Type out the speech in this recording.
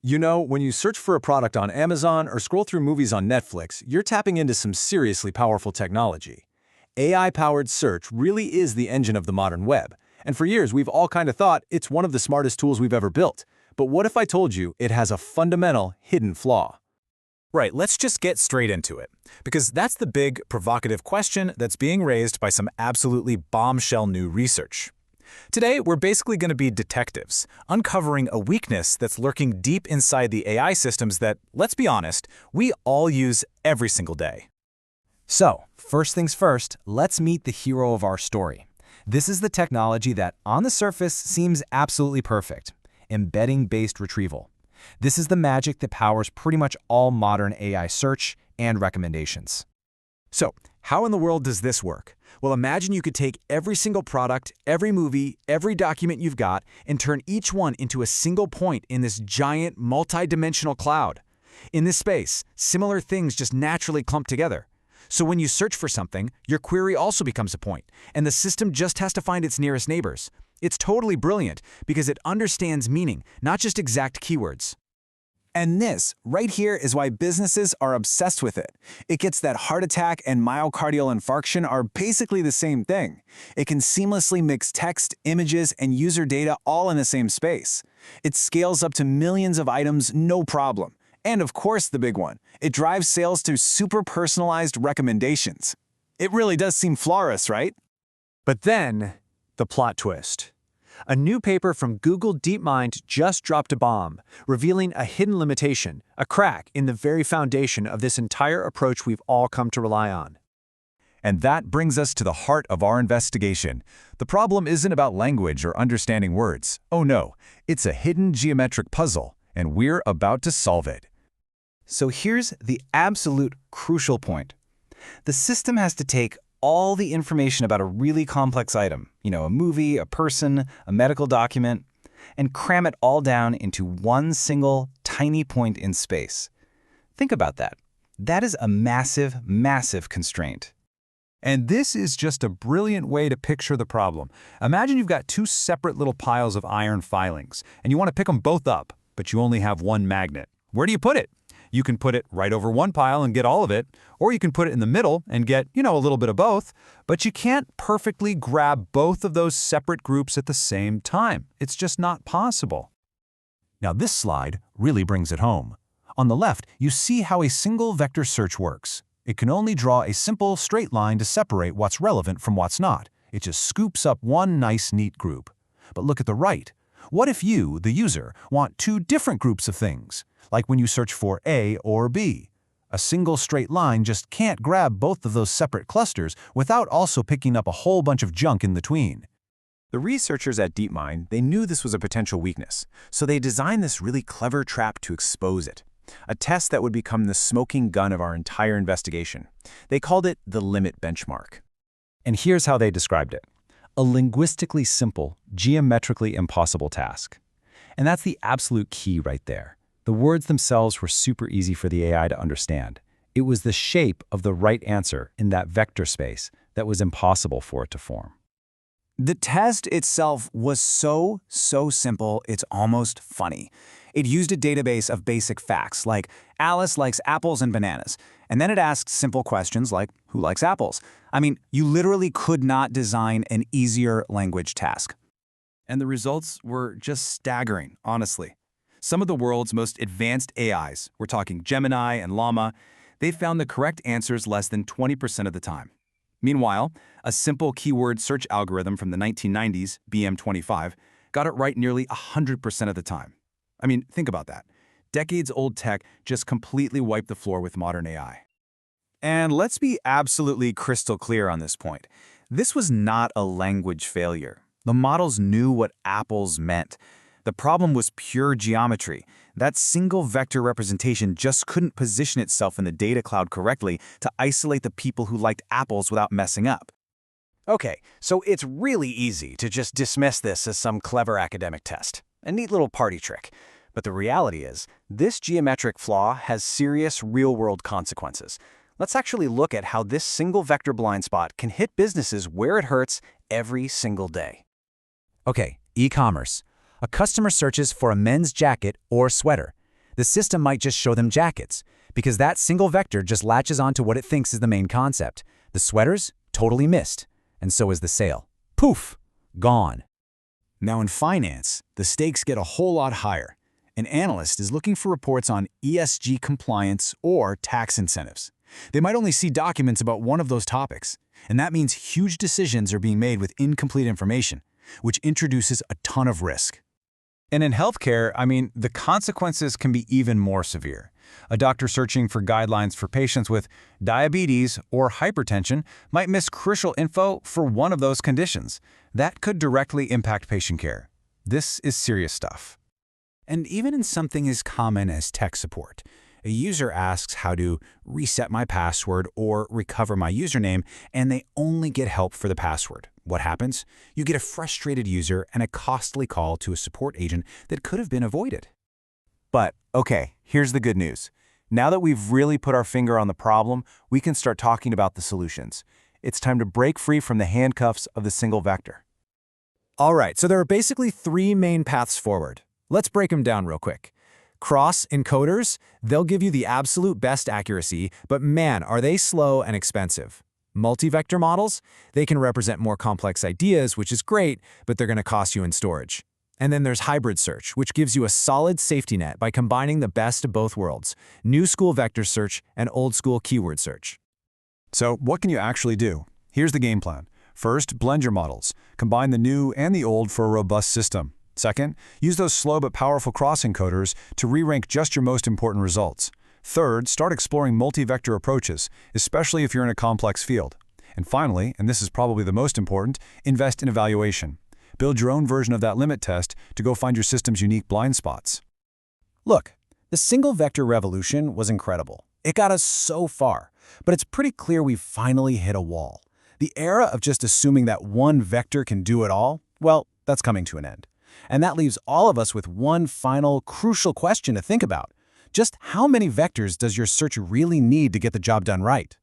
You know, when you search for a product on Amazon or scroll through movies on Netflix, you're tapping into some seriously powerful technology. AI-powered search really is the engine of the modern web, and for years we've all kind of thought it's one of the smartest tools we've ever built. But what if I told you it has a fundamental, hidden flaw? Right, let's just get straight into it, because that's the big, provocative question that's being raised by some absolutely bombshell new research. Today, we're basically going to be detectives, uncovering a weakness that's lurking deep inside the AI systems that, let's be honest, we all use every single day. So, first things first, let's meet the hero of our story. This is the technology that, on the surface, seems absolutely perfect: embedding-based retrieval. This is the magic that powers pretty much all modern AI search and recommendations. So, how in the world does this work? Well, imagine you could take every single product, every movie, every document you've got, and turn each one into a single point in this giant, multi-dimensional cloud. In this space, similar things just naturally clump together. So when you search for something, your query also becomes a point, and the system just has to find its nearest neighbors. It's totally brilliant because it understands meaning, not just exact keywords. And this, right here, is why businesses are obsessed with it. It gets that heart attack and myocardial infarction are basically the same thing. It can seamlessly mix text, images, and user data all in the same space. It scales up to millions of items, no problem. And of course, the big one, it drives sales through super personalized recommendations. It really does seem flawless, right? But then, the plot twist. A new paper from Google DeepMind just dropped a bomb, revealing a hidden limitation, a crack in the very foundation of this entire approach we've all come to rely on. And that brings us to the heart of our investigation. The problem isn't about language or understanding words. Oh no, it's a hidden geometric puzzle, and we're about to solve it. So here's the absolute crucial point. The system has to take all the information about a really complex item, a movie, a person, a medical document, and cram it all down into one single tiny point in space. Think about that. That is a massive, massive constraint. And this is just a brilliant way to picture the problem. Imagine you've got two separate little piles of iron filings, and you want to pick them both up, but you only have one magnet. Where do you put it? You can put it right over one pile and get all of it, or you can put it in the middle and get, a little bit of both, but you can't perfectly grab both of those separate groups at the same time. It's just not possible. Now this slide really brings it home. On the left, you see how a single vector search works. It can only draw a simple straight line to separate what's relevant from what's not. It just scoops up one nice, neat group. But look at the right. What if you, the user, want two different groups of things? Like when you search for A or B. A single straight line just can't grab both of those separate clusters without also picking up a whole bunch of junk in between. The researchers at DeepMind, they knew this was a potential weakness, so they designed this really clever trap to expose it. A test that would become the smoking gun of our entire investigation. They called it the limit benchmark. And here's how they described it: a linguistically simple, geometrically impossible task. And that's the absolute key right there. The words themselves were super easy for the AI to understand. It was the shape of the right answer in that vector space that was impossible for it to form. The test itself was so simple, it's almost funny. It used a database of basic facts, like Alice likes apples and bananas, and then it asked simple questions like, who likes apples? I mean, you literally could not design an easier language task. And the results were just staggering, honestly. Some of the world's most advanced AIs, we're talking Gemini and Llama, they found the correct answers less than 20% of the time. Meanwhile, a simple keyword search algorithm from the 1990s, BM25, got it right nearly 100% of the time. I mean, think about that. Decades-old tech just completely wiped the floor with modern AI. And let's be absolutely crystal clear on this point. This was not a language failure. The models knew what apples meant. The problem was pure geometry. That single vector representation just couldn't position itself in the data cloud correctly to isolate the people who liked apples without messing up. Okay, so it's really easy to just dismiss this as some clever academic test, a neat little party trick. But the reality is, this geometric flaw has serious real-world consequences. Let's actually look at how this single vector blind spot can hit businesses where it hurts every single day. Okay, e-commerce. A customer searches for a men's jacket or sweater. The system might just show them jackets, because that single vector just latches onto what it thinks is the main concept. The sweaters? Totally missed. And so is the sale. Poof! Gone. Now in finance, the stakes get a whole lot higher. An analyst is looking for reports on ESG compliance or tax incentives. They might only see documents about one of those topics, and that means huge decisions are being made with incomplete information, which introduces a ton of risk. And in healthcare, the consequences can be even more severe. A doctor searching for guidelines for patients with diabetes or hypertension might miss crucial info for one of those conditions. That could directly impact patient care. This is serious stuff. And even in something as common as tech support, a user asks how to reset my password or recover my username, and they only get help for the password. What happens? You get a frustrated user and a costly call to a support agent that could have been avoided. But, okay, here's the good news. Now that we've really put our finger on the problem, we can start talking about the solutions. It's time to break free from the handcuffs of the single vector. All right, so there are basically three main paths forward. Let's break them down real quick. Cross-encoders, they'll give you the absolute best accuracy, but man, are they slow and expensive. Multi-vector models, they can represent more complex ideas, which is great, but they're going to cost you in storage. And then there's hybrid search, which gives you a solid safety net by combining the best of both worlds, new school vector search and old school keyword search. So what can you actually do? Here's the game plan. First, blend your models. Combine the new and the old for a robust system. Second, use those slow but powerful cross-encoders to re-rank just your most important results. Third, start exploring multi-vector approaches, especially if you're in a complex field. And finally, and this is probably the most important, invest in evaluation. Build your own version of that limit test to go find your system's unique blind spots. Look, the single vector revolution was incredible. It got us so far, but it's pretty clear we've finally hit a wall. The era of just assuming that one vector can do it all, well, that's coming to an end. And that leaves all of us with one final, crucial question to think about. Just how many vectors does your search really need to get the job done right?